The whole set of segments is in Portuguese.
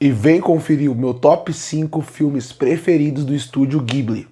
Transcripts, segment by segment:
E vem conferir o meu top 5 filmes preferidos do estúdio Ghibli.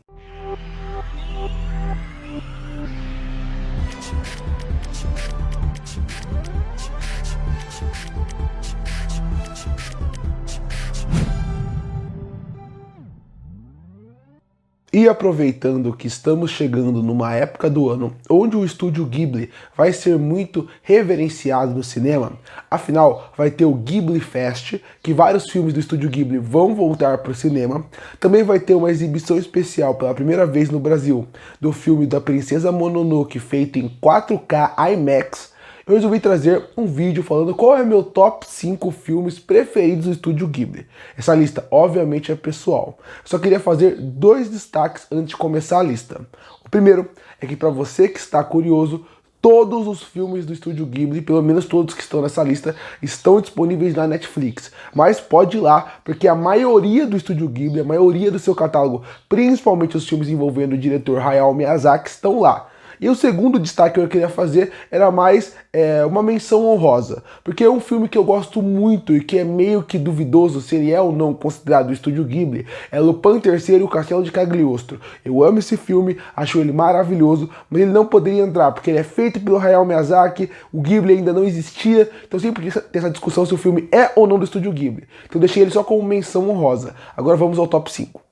E aproveitando que estamos chegando numa época do ano onde o estúdio Ghibli vai ser muito reverenciado no cinema, afinal vai ter o Ghibli Fest, que vários filmes do estúdio Ghibli vão voltar para o cinema. Também vai ter uma exibição especial pela primeira vez no Brasil do filme da Princesa Mononoke feito em 4K IMAX. Eu resolvi trazer um vídeo falando qual é meu top 5 filmes preferidos do estúdio Ghibli. Essa lista, obviamente, é pessoal. Só queria fazer dois destaques antes de começar a lista. O primeiro é que, para você que está curioso, todos os filmes do estúdio Ghibli, pelo menos todos que estão nessa lista, estão disponíveis na Netflix. Mas pode ir lá, porque a maioria do estúdio Ghibli, a maioria do seu catálogo, principalmente os filmes envolvendo o diretor Hayao Miyazaki, estão lá. E o segundo destaque que eu queria fazer era mais uma menção honrosa, porque é um filme que eu gosto muito e que é meio que duvidoso se ele é ou não considerado do estúdio Ghibli, é Lupin III e o Castelo de Cagliostro. Eu amo esse filme, acho ele maravilhoso, mas ele não poderia entrar, porque ele é feito pelo Hayao Miyazaki, o Ghibli ainda não existia, então sempre tem essa discussão se o filme é ou não do estúdio Ghibli. Então eu deixei ele só como menção honrosa. Agora vamos ao top 5.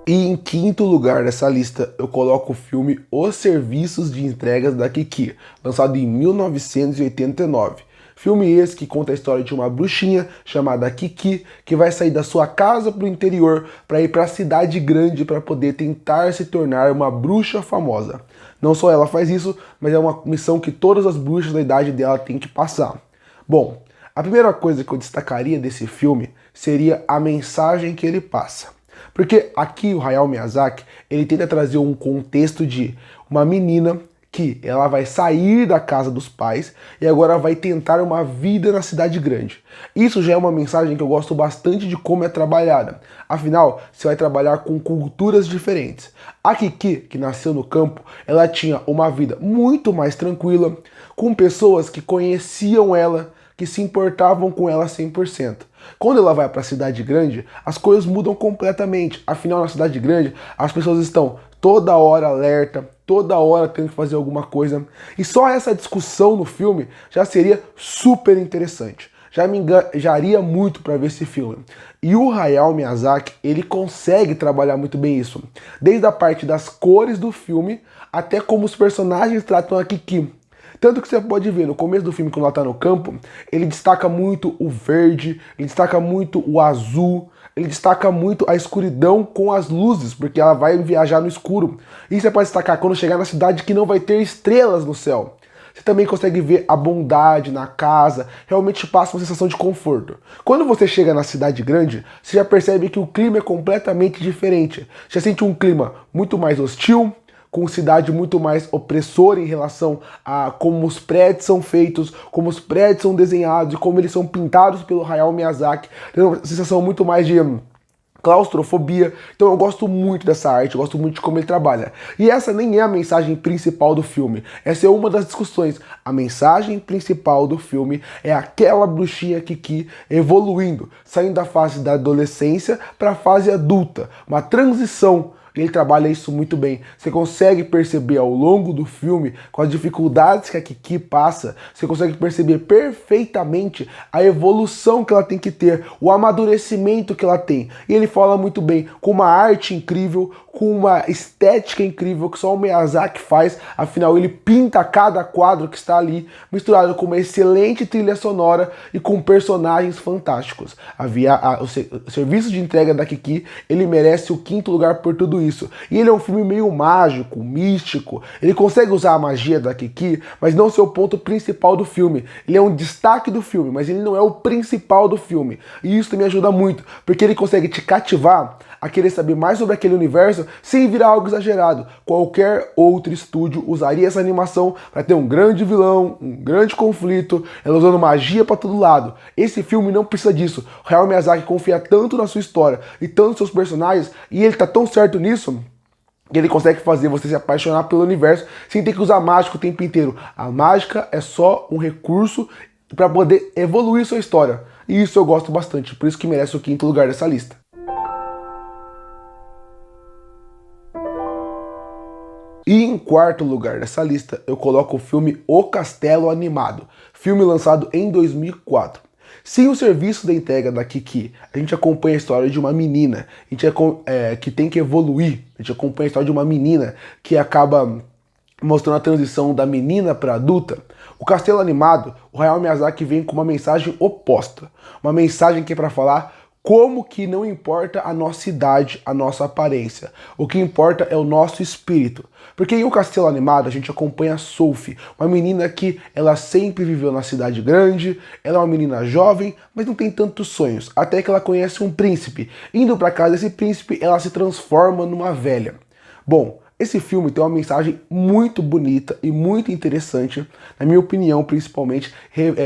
E em quinto lugar dessa lista, eu coloco o filme Os Serviços de Entregas da Kiki, lançado em 1989. Filme esse que conta a história de uma bruxinha chamada Kiki, que vai sair da sua casa para o interior para ir para a cidade grande para poder tentar se tornar uma bruxa famosa. Não só ela faz isso, mas é uma missão que todas as bruxas da idade dela têm que passar. Bom, a primeira coisa que eu destacaria desse filme seria a mensagem que ele passa. Porque aqui o Hayao Miyazaki, ele tenta trazer um contexto de uma menina que ela vai sair da casa dos pais e agora vai tentar uma vida na cidade grande. Isso já é uma mensagem que eu gosto bastante de como é trabalhada. Afinal, você vai trabalhar com culturas diferentes. A Kiki, que nasceu no campo, ela tinha uma vida muito mais tranquila, com pessoas que conheciam ela, que se importavam com ela 100%. Quando ela vai para a cidade grande, as coisas mudam completamente. Afinal, na cidade grande, as pessoas estão toda hora alerta, toda hora tendo que fazer alguma coisa. E só essa discussão no filme já seria super interessante. Já me engajaria muito para ver esse filme. E o Hayao Miyazaki, ele consegue trabalhar muito bem isso. Desde a parte das cores do filme, até como os personagens tratam a Kiki. Tanto que você pode ver, no começo do filme, quando ela está no campo, ele destaca muito o verde, ele destaca muito o azul, ele destaca muito a escuridão com as luzes, porque ela vai viajar no escuro. E você pode destacar quando chegar na cidade que não vai ter estrelas no céu. Você também consegue ver a bondade na casa, realmente passa uma sensação de conforto. Quando você chega na cidade grande, você já percebe que o clima é completamente diferente. Você sente um clima muito mais hostil, com cidade muito mais opressora em relação a como os prédios são feitos, como os prédios são desenhados e como eles são pintados pelo Hayao Miyazaki. Tem uma sensação muito mais de claustrofobia. Então eu gosto muito dessa arte, eu gosto muito de como ele trabalha. E essa nem é a mensagem principal do filme. Essa é uma das discussões. A mensagem principal do filme é aquela bruxinha Kiki evoluindo, saindo da fase da adolescência para a fase adulta. Uma transição. Ele trabalha isso muito bem. Você consegue perceber ao longo do filme, com as dificuldades que a Kiki passa, você consegue perceber perfeitamente a evolução que ela tem que ter, o amadurecimento que ela tem. E ele fala muito bem, com uma arte incrível, com uma estética incrível que só o Miyazaki faz. Afinal, ele pinta cada quadro que está ali, misturado com uma excelente trilha sonora e com personagens fantásticos. O serviço de entrega da Kiki, ele merece o 5º lugar por tudo isso. E ele é um filme meio mágico, místico. Ele consegue usar a magia da Kiki, mas não ser o ponto principal do filme. Ele é um destaque do filme, mas ele não é o principal do filme. E isso me ajuda muito, porque ele consegue te cativar a querer saber mais sobre aquele universo sem virar algo exagerado. Qualquer outro estúdio usaria essa animação para ter um grande vilão, um grande conflito, ela usando magia para todo lado. Esse filme não precisa disso. O Hayao Miyazaki confia tanto na sua história e tanto nos seus personagens, e ele tá tão certo nisso, que ele consegue fazer você se apaixonar pelo universo sem ter que usar mágica o tempo inteiro. A mágica é só um recurso para poder evoluir sua história. E isso eu gosto bastante, por isso que merece o 5º lugar dessa lista. E em 4º lugar dessa lista, eu coloco o filme O Castelo Animado, filme lançado em 2004. Sem o serviço da entrega da Kiki, a gente acompanha a história de uma menina que tem que evoluir. A gente acompanha a história de uma menina que acaba mostrando a transição da menina para adulta. O Castelo Animado, o Hayao Miyazaki vem com uma mensagem oposta. Uma mensagem que é para falar como que não importa a nossa idade, a nossa aparência. O que importa é o nosso espírito. Porque em O Castelo Animado a gente acompanha a Sophie, uma menina que ela sempre viveu na cidade grande, ela é uma menina jovem, mas não tem tantos sonhos, até que ela conhece um príncipe. Indo para casa desse príncipe, ela se transforma numa velha. Bom, esse filme tem uma mensagem muito bonita e muito interessante, na minha opinião, principalmente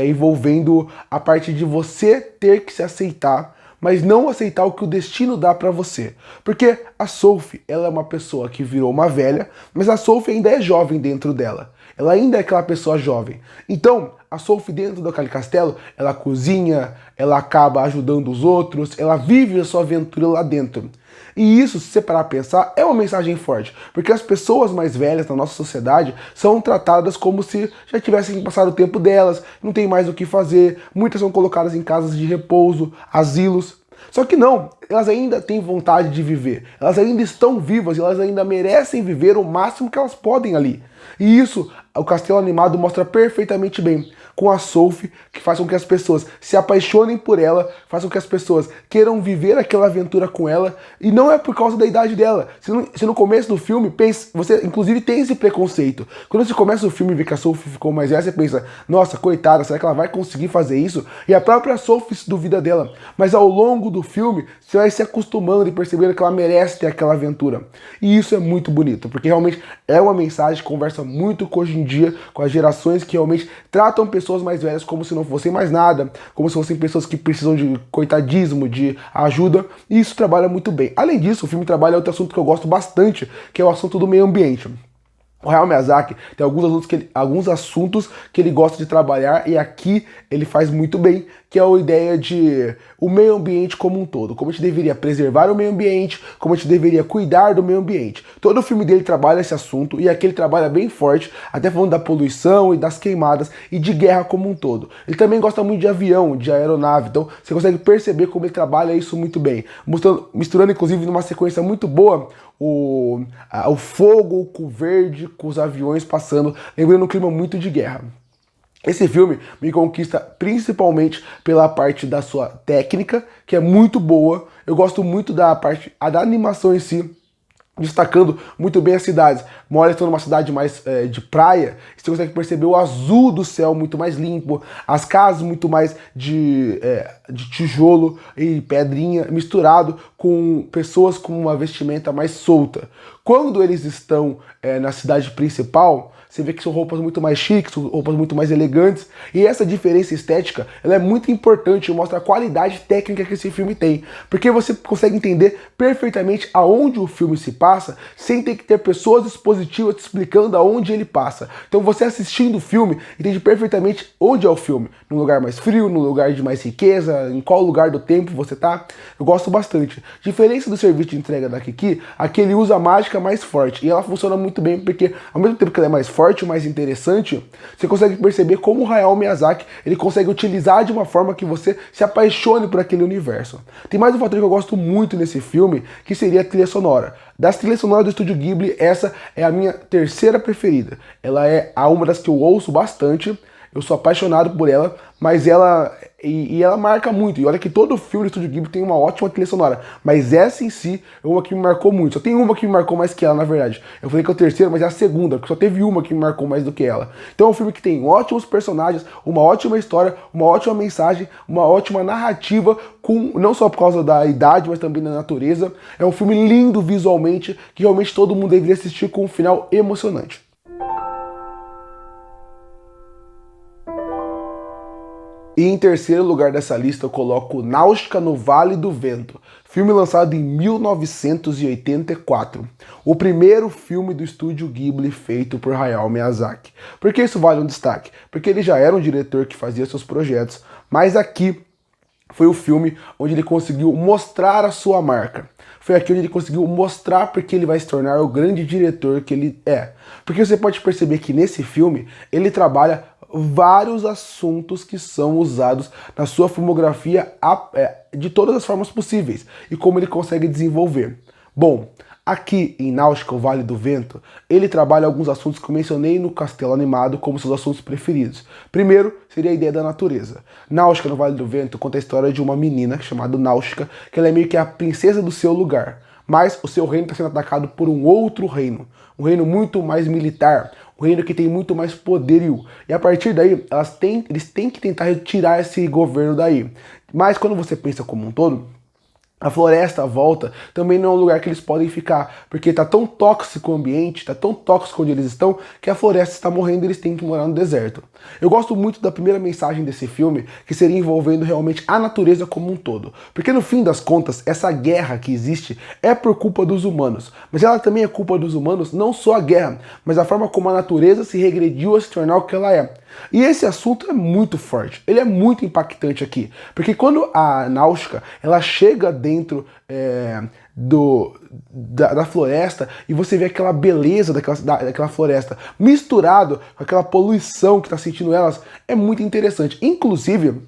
envolvendo a parte de você ter que se aceitar, mas não aceitar o que o destino dá pra você. Porque a Sophie, ela é uma pessoa que virou uma velha, mas a Sophie ainda é jovem dentro dela. Ela ainda é aquela pessoa jovem. Então, a Sophie dentro daquele castelo, ela cozinha, ela acaba ajudando os outros, ela vive a sua aventura lá dentro. E isso, se você parar pra pensar, é uma mensagem forte. Porque as pessoas mais velhas na nossa sociedade são tratadas como se já tivessem passado o tempo delas, não tem mais o que fazer, muitas são colocadas em casas de repouso, asilos. Só que não, elas ainda têm vontade de viver, elas ainda estão vivas e elas ainda merecem viver o máximo que elas podem ali. E isso, o Castelo Animado mostra perfeitamente bem, com a Sophie, que faz com que as pessoas se apaixonem por ela, faz com que as pessoas queiram viver aquela aventura com ela, e não é por causa da idade dela. Se no começo do filme, você inclusive tem esse preconceito. Quando você começa o filme e vê que a Sophie ficou mais velha, você pensa, nossa, coitada, será que ela vai conseguir fazer isso? E a própria Sophie se duvida dela. Mas ao longo do filme, você vai se acostumando e percebendo que ela merece ter aquela aventura. E isso é muito bonito, porque realmente é uma mensagem que conversa muito com hoje em dia, com as gerações que realmente tratam pessoas mais velhas como se não fossem mais nada, como se fossem pessoas que precisam de coitadismo, de ajuda, e isso trabalha muito bem. Além disso, o filme trabalha outro assunto que eu gosto bastante, que é o assunto do meio ambiente. O Hayao Miyazaki tem alguns assuntos que ele gosta de trabalhar e aqui ele faz muito bem, que é a ideia de o meio ambiente como um todo, como a gente deveria preservar o meio ambiente, como a gente deveria cuidar do meio ambiente. Todo o filme dele trabalha esse assunto e aqui ele trabalha bem forte, até falando da poluição e das queimadas e de guerra como um todo. Ele também gosta muito de avião, de aeronave, então você consegue perceber como ele trabalha isso muito bem, misturando inclusive numa sequência muito boa o fogo com o verde, com os aviões passando, lembrando um clima muito de guerra. Esse filme me conquista principalmente pela parte da sua técnica, que é muito boa. Eu gosto muito da parte da animação em si, destacando muito bem as cidades. Mora estou numa cidade mais de praia, você consegue perceber o azul do céu muito mais limpo, as casas muito mais de tijolo e pedrinha, misturado com pessoas com uma vestimenta mais solta. Quando eles estão na cidade principal, você vê que são roupas muito mais chiques, roupas muito mais elegantes, e essa diferença estética ela é muito importante e mostra a qualidade técnica que esse filme tem, porque você consegue entender perfeitamente aonde o filme se passa, sem ter que ter pessoas expositivas te explicando aonde ele passa. Então você assistindo o filme, entende perfeitamente onde é o filme, num lugar mais frio, num lugar de mais riqueza, em qual lugar do tempo você tá. Eu gosto bastante. Diferença do serviço de entrega da Kiki, aqui ele usa a mágica mais forte, e ela funciona muito bem, porque ao mesmo tempo que ela é mais forte, mais interessante, você consegue perceber como o Hayao Miyazaki ele consegue utilizar de uma forma que você se apaixone por aquele universo. Tem mais um fator que eu gosto muito nesse filme, que seria a trilha sonora. Das trilhas sonoras do Estúdio Ghibli, essa é a minha terceira preferida. Ela é uma das que eu ouço bastante, eu sou apaixonado por ela, mas ela marca muito. E olha que todo filme do Estúdio Ghibli tem uma ótima trilha sonora, mas essa em si é uma que me marcou muito. Só tem uma que me marcou mais que ela, na verdade. Eu falei que é o terceiro, mas é a segunda, porque só teve uma que me marcou mais do que ela. Então é um filme que tem ótimos personagens, uma ótima história, uma ótima mensagem, uma ótima narrativa, não só por causa da idade, mas também da natureza. É um filme lindo visualmente, que realmente todo mundo deveria assistir com um final emocionante. E em terceiro lugar dessa lista eu coloco Náusicaa no Vale do Vento, filme lançado em 1984. O primeiro filme do estúdio Ghibli feito por Hayao Miyazaki. Por que isso vale um destaque? Porque ele já era um diretor que fazia seus projetos, mas aqui foi o filme onde ele conseguiu mostrar a sua marca. Foi aqui onde ele conseguiu mostrar porque ele vai se tornar o grande diretor que ele é. Porque você pode perceber que nesse filme ele trabalha vários assuntos que são usados na sua filmografia de todas as formas possíveis e como ele consegue desenvolver. Bom, aqui em Náusicaa, o Vale do Vento, ele trabalha alguns assuntos que eu mencionei no Castelo Animado como seus assuntos preferidos. Primeiro, seria a ideia da natureza. Náusicaa, no Vale do Vento, conta a história de uma menina chamada Náusicaa, que ela é meio que a princesa do seu lugar. Mas o seu reino está sendo atacado por um outro reino. Um reino muito mais militar, um reino que tem muito mais poderio. E a partir daí, eles têm que tentar retirar esse governo daí. Mas quando você pensa como um todo, a floresta à volta também não é um lugar que eles podem ficar, porque tá tão tóxico o ambiente, tá tão tóxico onde eles estão, que a floresta está morrendo e eles têm que morar no deserto. Eu gosto muito da primeira mensagem desse filme, que seria envolvendo realmente a natureza como um todo. Porque no fim das contas, essa guerra que existe é por culpa dos humanos. Mas ela também é culpa dos humanos, não só a guerra, mas a forma como a natureza se regrediu a se tornar o que ela é. E esse assunto é muito forte, ele é muito impactante aqui, porque quando a Náusicaa ela chega dentro da floresta e você vê aquela beleza daquela floresta misturado com aquela poluição que está sentindo elas, é muito interessante. Inclusive,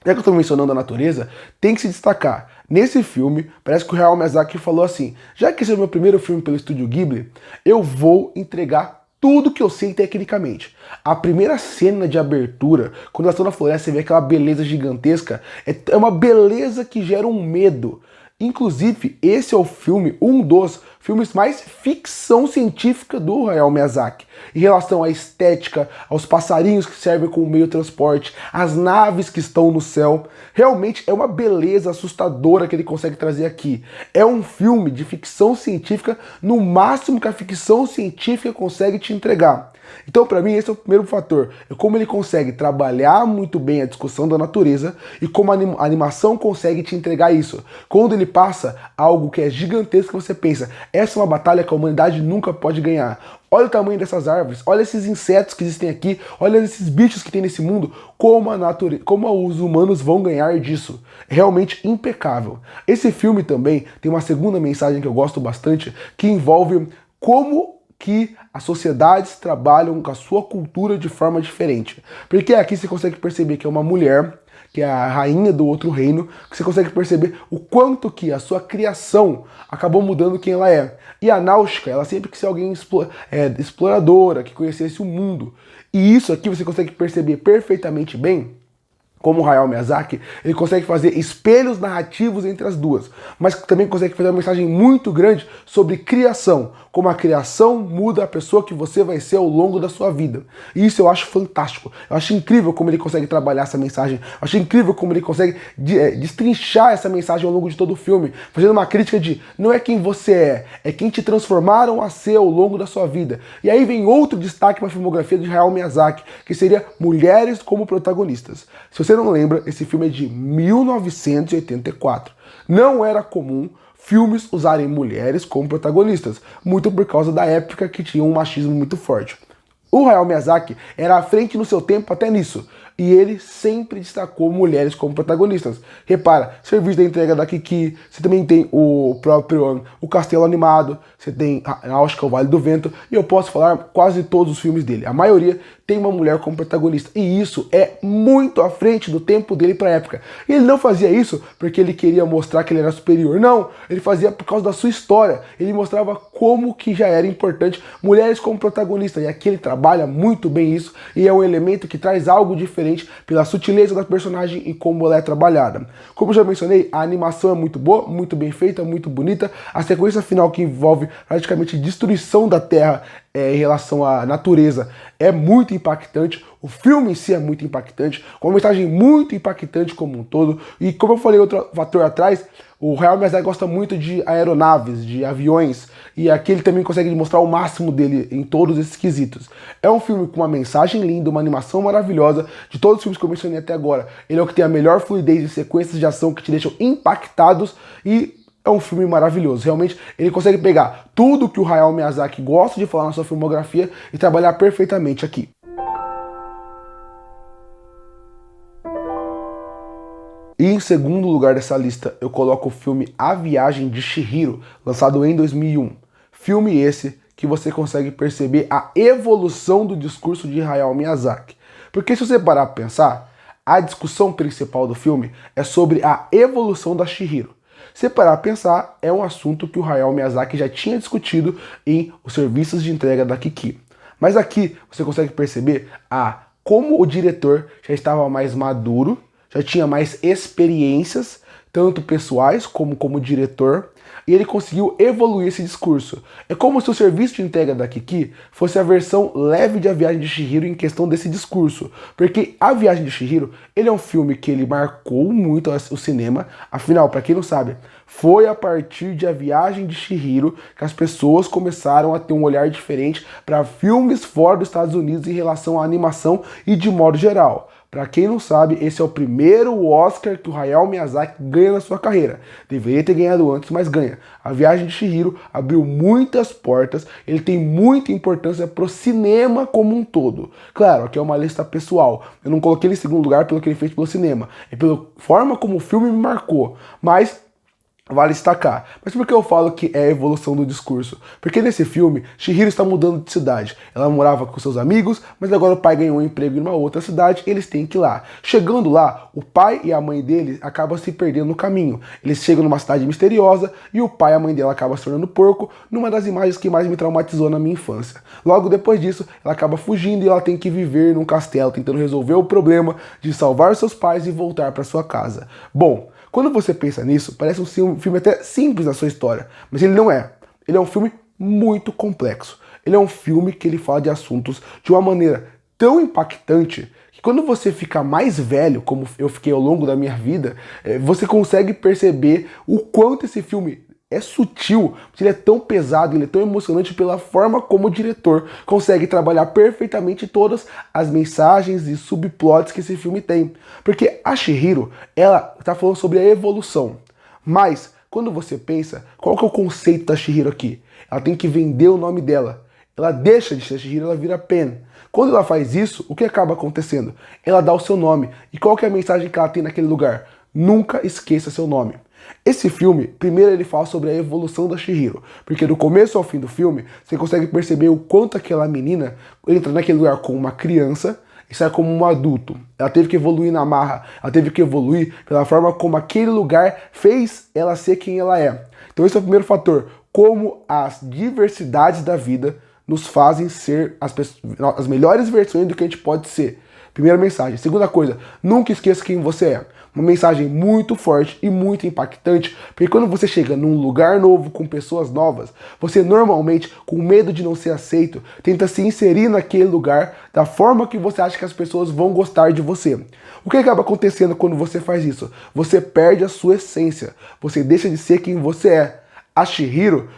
já que eu estou mencionando a natureza, tem que se destacar. Nesse filme, parece que o Hayao Miyazaki falou assim, já que esse é o meu primeiro filme pelo estúdio Ghibli, eu vou entregar tudo que eu sei tecnicamente. A primeira cena de abertura, quando elas estão na floresta, você vê aquela beleza gigantesca, é uma beleza que gera um medo. Inclusive, esse é o filme, um dos filmes mais ficção científica do Hayao Miyazaki. Em relação à estética, aos passarinhos que servem como meio de transporte, às naves que estão no céu. Realmente é uma beleza assustadora que ele consegue trazer aqui. É um filme de ficção científica no máximo que a ficção científica consegue te entregar. Então, para mim, esse é o primeiro fator. É como ele consegue trabalhar muito bem a discussão da natureza e como a animação consegue te entregar isso. Quando ele passa algo que é gigantesco, você pensa, essa é uma batalha que a humanidade nunca pode ganhar. Olha o tamanho dessas árvores, olha esses insetos que existem aqui, olha esses bichos que tem nesse mundo, como os humanos vão ganhar disso. É realmente impecável. Esse filme também tem uma segunda mensagem que eu gosto bastante, que envolve como que as sociedades trabalham com a sua cultura de forma diferente. Porque aqui você consegue perceber que é uma mulher, que é a rainha do outro reino, que você consegue perceber o quanto que a sua criação acabou mudando quem ela é. E a Náusicaa, ela sempre quis ser alguém exploradora, que conhecesse o mundo. E isso aqui você consegue perceber perfeitamente bem. Como o Hayao Miyazaki, ele consegue fazer espelhos narrativos entre as duas, mas também consegue fazer uma mensagem muito grande sobre criação, como a criação muda a pessoa que você vai ser ao longo da sua vida. E isso eu acho fantástico, eu acho incrível como ele consegue trabalhar essa mensagem, eu acho incrível como ele consegue destrinchar essa mensagem ao longo de todo o filme, fazendo uma crítica de não é quem você é quem te transformaram a ser ao longo da sua vida. E aí vem outro destaque para a filmografia de Hayao Miyazaki, que seria mulheres como protagonistas. Se você não lembra, esse filme é de 1984. Não era comum filmes usarem mulheres como protagonistas, muito por causa da época que tinha um machismo muito forte. O Hayao Miyazaki era à frente no seu tempo até nisso, e ele sempre destacou mulheres como protagonistas. Repara, serviço da entrega da Kiki, você também tem o próprio o Castelo Animado, você tem Náusicaa, o Vale do Vento, e eu posso falar quase todos os filmes dele. A maioria tem uma mulher como protagonista, e isso é muito à frente do tempo dele para a época. E ele não fazia isso porque ele queria mostrar que ele era superior, não, ele fazia por causa da sua história, ele mostrava como que já era importante mulheres como protagonistas, e aqui ele trabalha muito bem isso, e é um elemento que traz algo diferente pela sutileza da personagem e como ela é trabalhada. Como eu já mencionei, a animação é muito boa, muito bem feita, muito bonita, a sequência final que envolve praticamente destruição da Terra em relação à natureza é muito impactante, o filme em si é muito impactante, com uma mensagem muito impactante como um todo, e como eu falei outro fator atrás, o Hayao Miyazaki gosta muito de aeronaves, de aviões, e aqui ele também consegue mostrar o máximo dele em todos esses quesitos. É um filme com uma mensagem linda, uma animação maravilhosa, de todos os filmes que eu mencionei até agora, ele é o que tem a melhor fluidez e sequências de ação que te deixam impactados, e é um filme maravilhoso. Realmente, ele consegue pegar tudo que o Hayao Miyazaki gosta de falar na sua filmografia e trabalhar perfeitamente aqui. E em segundo lugar dessa lista, eu coloco o filme A Viagem de Chihiro, lançado em 2001. Filme esse que você consegue perceber a evolução do discurso de Hayao Miyazaki. Porque se você parar para pensar, a discussão principal do filme é sobre a evolução da Chihiro. Se parar para pensar, é um assunto que o Hayao Miyazaki já tinha discutido em Os Serviços de Entrega da Kiki. Mas aqui você consegue perceber como o diretor já estava mais maduro, já tinha mais experiências, tanto pessoais como diretor, e ele conseguiu evoluir esse discurso. É como se o Serviço de Entrega da Kiki fosse a versão leve de A Viagem de Chihiro em questão desse discurso. Porque A Viagem de Chihiro, ele é um filme que ele marcou muito o cinema. Afinal, para quem não sabe, foi a partir de A Viagem de Chihiro que as pessoas começaram a ter um olhar diferente para filmes fora dos Estados Unidos em relação à animação e de modo geral. Para quem não sabe, esse é o primeiro Oscar que o Hayao Miyazaki ganha na sua carreira. Deveria ter ganhado antes, mas ganha. A Viagem de Chihiro abriu muitas portas, ele tem muita importância para o cinema como um todo. Claro, aqui é uma lista pessoal. Eu não coloquei ele em segundo lugar pelo que ele fez pelo cinema, é pela forma como o filme me marcou. Mas vale destacar. Mas por que eu falo que é a evolução do discurso? Porque nesse filme, Chihiro está mudando de cidade. Ela morava com seus amigos, mas agora o pai ganhou um emprego em uma outra cidade e eles têm que ir lá. Chegando lá, o pai e a mãe dele acabam se perdendo no caminho. Eles chegam numa cidade misteriosa e o pai e a mãe dela acabam se tornando porco, numa das imagens que mais me traumatizou na minha infância. Logo depois disso, ela acaba fugindo e ela tem que viver num castelo, tentando resolver o problema de salvar seus pais e voltar para sua casa. Bom, quando você pensa nisso, parece um filme até simples na sua história, mas ele não é. Ele é um filme muito complexo. Ele é um filme que ele fala de assuntos de uma maneira tão impactante que quando você fica mais velho, como eu fiquei ao longo da minha vida, você consegue perceber o quanto esse filme é sutil, ele é tão pesado, ele é tão emocionante pela forma como o diretor consegue trabalhar perfeitamente todas as mensagens e subplots que esse filme tem. Porque a Chihiro, ela está falando sobre a evolução, mas quando você pensa, qual que é o conceito da Chihiro aqui? Ela tem que vender o nome dela. Ela deixa de ser Chihiro, ela vira Pen. Quando ela faz isso, o que acaba acontecendo? Ela dá o seu nome. E qual que é a mensagem que ela tem naquele lugar? Nunca esqueça seu nome. Esse filme, primeiro ele fala sobre a evolução da Chihiro, porque do começo ao fim do filme, você consegue perceber o quanto aquela menina entra naquele lugar como uma criança e sai como um adulto. Ela teve que evoluir na marra, ela teve que evoluir pela forma como aquele lugar fez ela ser quem ela é. Então esse é o primeiro fator, como as diversidades da vida nos fazem ser as melhores versões do que a gente pode ser. Primeira mensagem. Segunda coisa, nunca esqueça quem você é. Uma mensagem muito forte e muito impactante, porque quando você chega num lugar novo, com pessoas novas, você normalmente, com medo de não ser aceito, tenta se inserir naquele lugar da forma que você acha que as pessoas vão gostar de você. O que acaba acontecendo quando você faz isso? Você perde a sua essência, você deixa de ser quem você é. A Chihiro,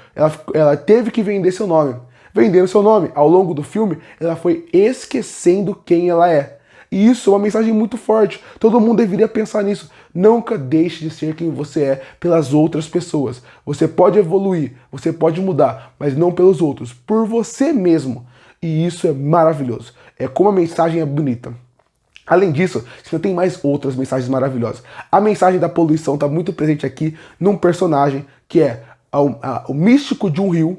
ela teve que vender seu nome. Vendendo seu nome, ao longo do filme, ela foi esquecendo quem ela é. E isso é uma mensagem muito forte. Todo mundo deveria pensar nisso. Nunca deixe de ser quem você é pelas outras pessoas. Você pode evoluir, você pode mudar, mas não pelos outros, por você mesmo. E isso é maravilhoso. É como a mensagem é bonita. Além disso, você tem mais outras mensagens maravilhosas. A mensagem da poluição está muito presente aqui num personagem que é o místico de um rio,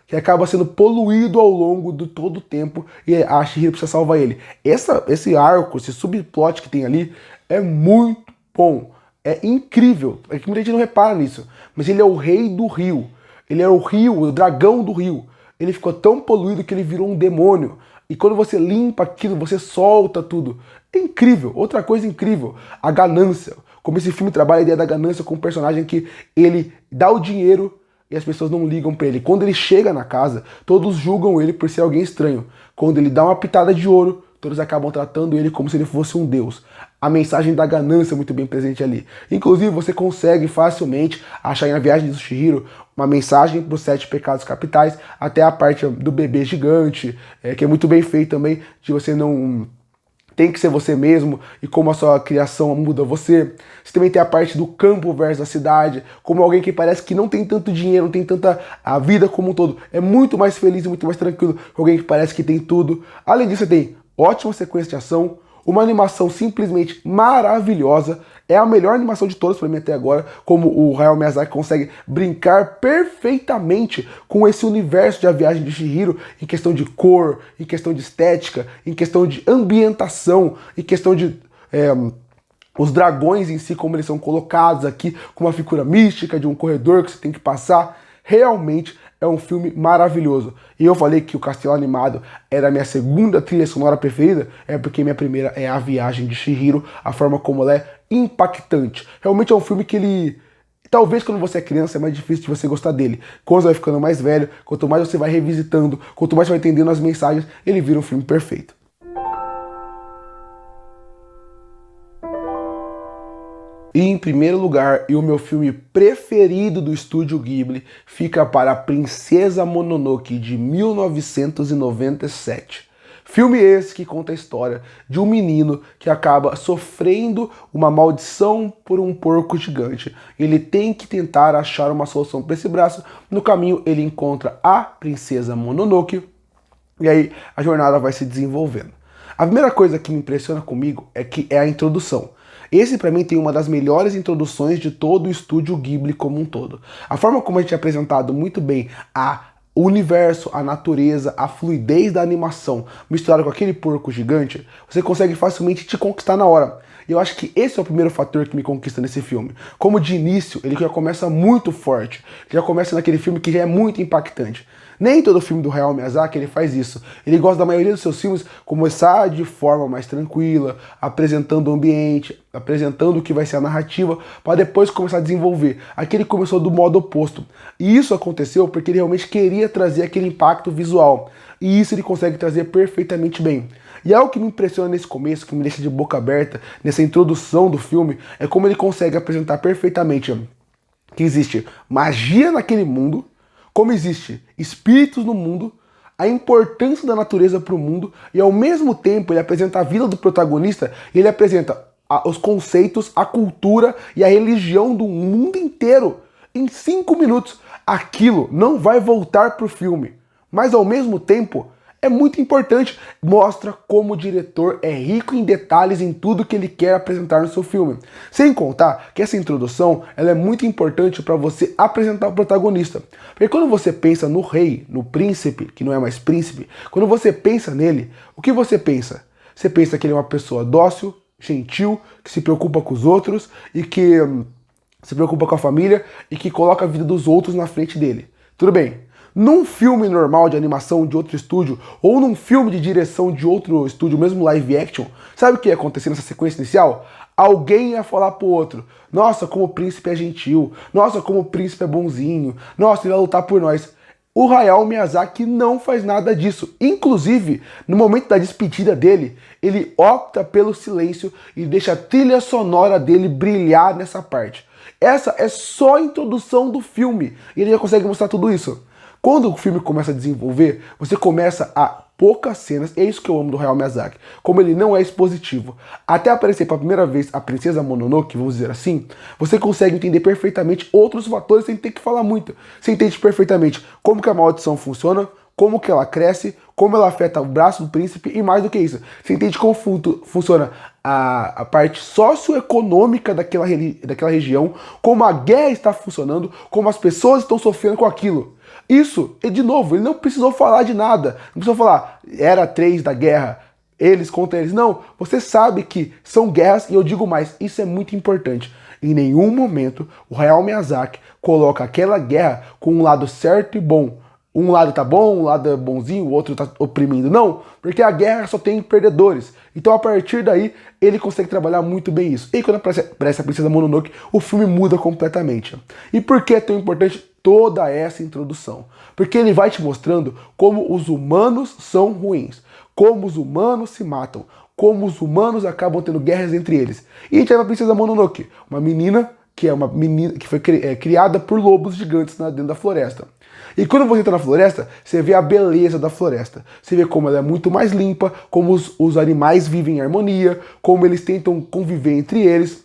que acaba sendo poluído ao longo de todo o tempo e a Chihiro precisa salvar ele. Esse arco, esse subplot que tem ali é muito bom, é incrível. É que muita gente não repara nisso, mas ele é o rei do rio. Ele é o rio, o dragão do rio. Ele ficou tão poluído que ele virou um demônio. E quando você limpa aquilo, você solta tudo. É incrível. Outra coisa incrível, a ganância. Como esse filme trabalha a ideia da ganância com um personagem que ele dá o dinheiro e as pessoas não ligam pra ele. Quando ele chega na casa, todos julgam ele por ser alguém estranho. Quando ele dá uma pitada de ouro, todos acabam tratando ele como se ele fosse um deus. A mensagem da ganância é muito bem presente ali. Inclusive, você consegue facilmente achar em A Viagem de Chihiro uma mensagem para os 7 pecados capitais, até a parte do bebê gigante, que é muito bem feito também, de você não... tem que ser você mesmo e como a sua criação muda você. Você também tem a parte do campo versus a cidade, como alguém que parece que não tem tanto dinheiro, não tem tanta a vida como um todo. É muito mais feliz e muito mais tranquilo que alguém que parece que tem tudo. Além disso, você tem ótima sequência de ação, uma animação simplesmente maravilhosa. É a melhor animação de todas para mim até agora, como o Hayao Miyazaki consegue brincar perfeitamente com esse universo de A Viagem de Chihiro, em questão de cor, em questão de estética, em questão de ambientação, em questão de... os dragões em si, como eles são colocados aqui, com uma figura mística de um corredor que você tem que passar. Realmente é um filme maravilhoso. E eu falei que o Castelo Animado era a minha segunda trilha sonora preferida, é porque minha primeira é A Viagem de Chihiro, a forma como ela é impactante. Realmente é um filme que ele... talvez quando você é criança é mais difícil de você gostar dele. Quando você vai ficando mais velho, quanto mais você vai revisitando, quanto mais você vai entendendo as mensagens, ele vira um filme perfeito. E em primeiro lugar, e o meu filme preferido do estúdio Ghibli, fica para Princesa Mononoke, de 1997. Filme esse que conta a história de um menino que acaba sofrendo uma maldição por um porco gigante. Ele tem que tentar achar uma solução para esse braço. No caminho ele encontra a Princesa Mononoke e aí a jornada vai se desenvolvendo. A primeira coisa que me impressiona comigo é a introdução. Esse, pra mim, tem uma das melhores introduções de todo o estúdio Ghibli como um todo. A forma como a gente é apresentado muito bem o universo, a natureza, a fluidez da animação, misturado com aquele porco gigante, você consegue facilmente te conquistar na hora. E eu acho que esse é o primeiro fator que me conquista nesse filme. Como de início, ele já começa muito forte. Já começa naquele filme que já é muito impactante. Nem todo filme do Hayao Miyazaki ele faz isso. Ele gosta da maioria dos seus filmes começar de forma mais tranquila, apresentando o ambiente, apresentando o que vai ser a narrativa, para depois começar a desenvolver. Aqui ele começou do modo oposto. E isso aconteceu porque ele realmente queria trazer aquele impacto visual. E isso ele consegue trazer perfeitamente bem. E algo que me impressiona nesse começo, que me deixa de boca aberta, nessa introdução do filme, é como ele consegue apresentar perfeitamente que existe magia naquele mundo, como existe espíritos no mundo, a importância da natureza para o mundo, e ao mesmo tempo ele apresenta a vida do protagonista e ele apresenta os conceitos, a cultura e a religião do mundo inteiro em 5 minutos. Aquilo não vai voltar pro filme, mas ao mesmo tempo é muito importante. Mostra como o diretor é rico em detalhes em tudo que ele quer apresentar no seu filme. Sem contar que essa introdução ela é muito importante para você apresentar o protagonista. Porque quando você pensa no rei, no príncipe, que não é mais príncipe, quando você pensa nele, o que você pensa? Você pensa que ele é uma pessoa dócil, gentil, que se preocupa com os outros e que se preocupa com a família e que coloca a vida dos outros na frente dele. Tudo bem. Num filme normal de animação de outro estúdio, ou num filme de direção de outro estúdio, mesmo live action, sabe o que ia acontecer nessa sequência inicial? Alguém ia falar pro outro, nossa, como o príncipe é gentil, nossa, como o príncipe é bonzinho, nossa, ele vai lutar por nós. O Hayao Miyazaki não faz nada disso. Inclusive, no momento da despedida dele, ele opta pelo silêncio e deixa a trilha sonora dele brilhar nessa parte. Essa é só a introdução do filme, e ele já consegue mostrar tudo isso. Quando o filme começa a desenvolver, você começa a poucas cenas, é isso que eu amo do Hayao Miyazaki, como ele não é expositivo. Até aparecer pela primeira vez a Princesa Mononoke, vamos dizer assim, você consegue entender perfeitamente outros fatores sem ter que falar muito. Você entende perfeitamente como que a maldição funciona, como que ela cresce, como ela afeta o braço do príncipe e mais do que isso. Você entende como funciona a parte socioeconômica daquela região, como a guerra está funcionando, como as pessoas estão sofrendo com aquilo. Isso, e de novo, ele não precisou falar de nada. Não precisou falar, era 3 da guerra, eles contra eles. Não, você sabe que são guerras e eu digo mais, isso é muito importante. Em nenhum momento o Hayao Miyazaki coloca aquela guerra com um lado certo e bom. Um lado tá bom, um lado é bonzinho, o outro tá oprimindo. Não, porque a guerra só tem perdedores. Então a partir daí ele consegue trabalhar muito bem isso. E quando aparece a Princesa Mononoke, o filme muda completamente. E por que é tão importante? toda essa introdução. Porque ele vai te mostrando como os humanos são ruins, como os humanos se matam, como os humanos acabam tendo guerras entre eles. E a gente vai pra Princesa Mononoke, uma menina que foi criada por lobos gigantes dentro da floresta. E quando você entra na floresta, você vê a beleza da floresta. Você vê como ela é muito mais limpa, como os animais vivem em harmonia, como eles tentam conviver entre eles.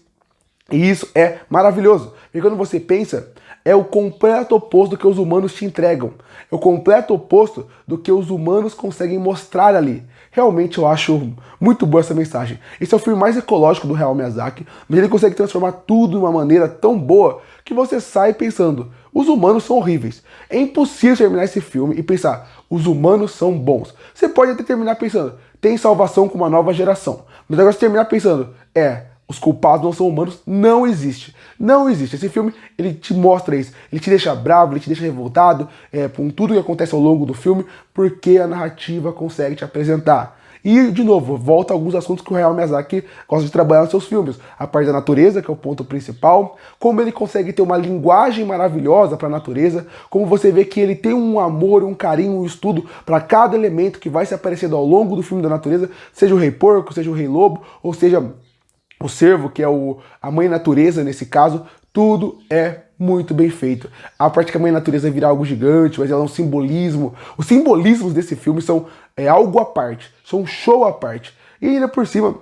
E isso é maravilhoso. E quando você pensa, é o completo oposto do que os humanos te entregam. É o completo oposto do que os humanos conseguem mostrar ali. Realmente eu acho muito boa essa mensagem. Esse é o filme mais ecológico do Hayao Miyazaki, mas ele consegue transformar tudo de uma maneira tão boa que você sai pensando, os humanos são horríveis. É impossível terminar esse filme e pensar, os humanos são bons. Você pode até terminar pensando, tem salvação com uma nova geração. Mas agora você terminar pensando, os culpados não são humanos, não existe. Não existe. Esse filme, ele te mostra isso. Ele te deixa bravo, ele te deixa revoltado com tudo que acontece ao longo do filme, porque a narrativa consegue te apresentar. E, de novo, volta a alguns assuntos que o Hayao Miyazaki gosta de trabalhar nos seus filmes. A parte da natureza, que é o ponto principal. Como ele consegue ter uma linguagem maravilhosa para a natureza. Como você vê que ele tem um amor, um carinho, um estudo para cada elemento que vai se aparecendo ao longo do filme da natureza. Seja o Rei Porco, seja o Rei Lobo, ou seja o cervo, que é a mãe natureza nesse caso. Tudo é muito bem feito. A parte que a mãe natureza vira algo gigante, mas ela é um simbolismo. Os simbolismos desse filme são algo à parte, são um show à parte. E ainda por cima,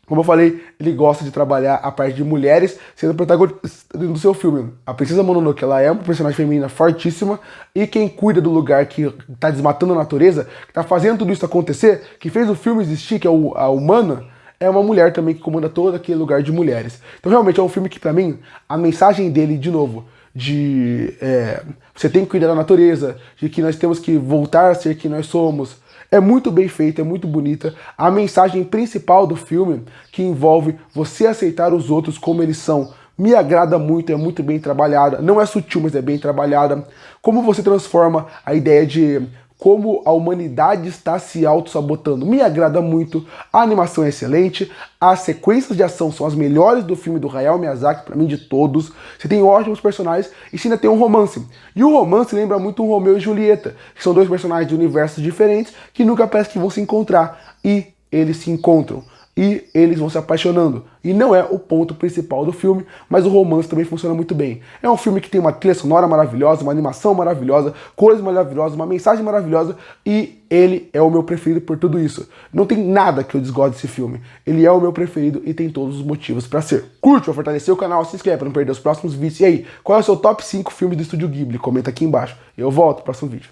como eu falei, ele gosta de trabalhar a parte de mulheres sendo protagonistas do seu filme. A Princesa Mononoke, ela é uma personagem feminina fortíssima, e quem cuida do lugar que está desmatando a natureza, que está fazendo tudo isso acontecer, que fez o filme existir, que é a humana, é uma mulher também que comanda todo aquele lugar de mulheres. Então realmente é um filme que, pra mim, a mensagem dele, de novo, de você tem que cuidar da natureza, de que nós temos que voltar a ser quem nós somos, é muito bem feita, é muito bonita. A mensagem principal do filme, que envolve você aceitar os outros como eles são, me agrada muito, é muito bem trabalhada. Não é sutil, mas é bem trabalhada. Como você transforma a ideia de como a humanidade está se auto-sabotando, me agrada muito. A animação é excelente, as sequências de ação são as melhores do filme do Hayao Miyazaki, pra mim, de todos. Você tem ótimos personagens e você ainda tem um romance. E o romance lembra muito um Romeu e Julieta, que são dois personagens de universos diferentes que nunca parece que vão se encontrar. E eles se encontram. E eles vão se apaixonando. E não é o ponto principal do filme, mas o romance também funciona muito bem. É um filme que tem uma trilha sonora maravilhosa, uma animação maravilhosa, cores maravilhosas, uma mensagem maravilhosa, e ele é o meu preferido por tudo isso. Não tem nada que eu desgoste desse filme. Ele é o meu preferido e tem todos os motivos pra ser. Curte, vai fortalecer o canal, se inscreve pra não perder os próximos vídeos. E aí, qual é o seu top 5 filmes do Estúdio Ghibli? Comenta aqui embaixo. Eu volto no próximo vídeo.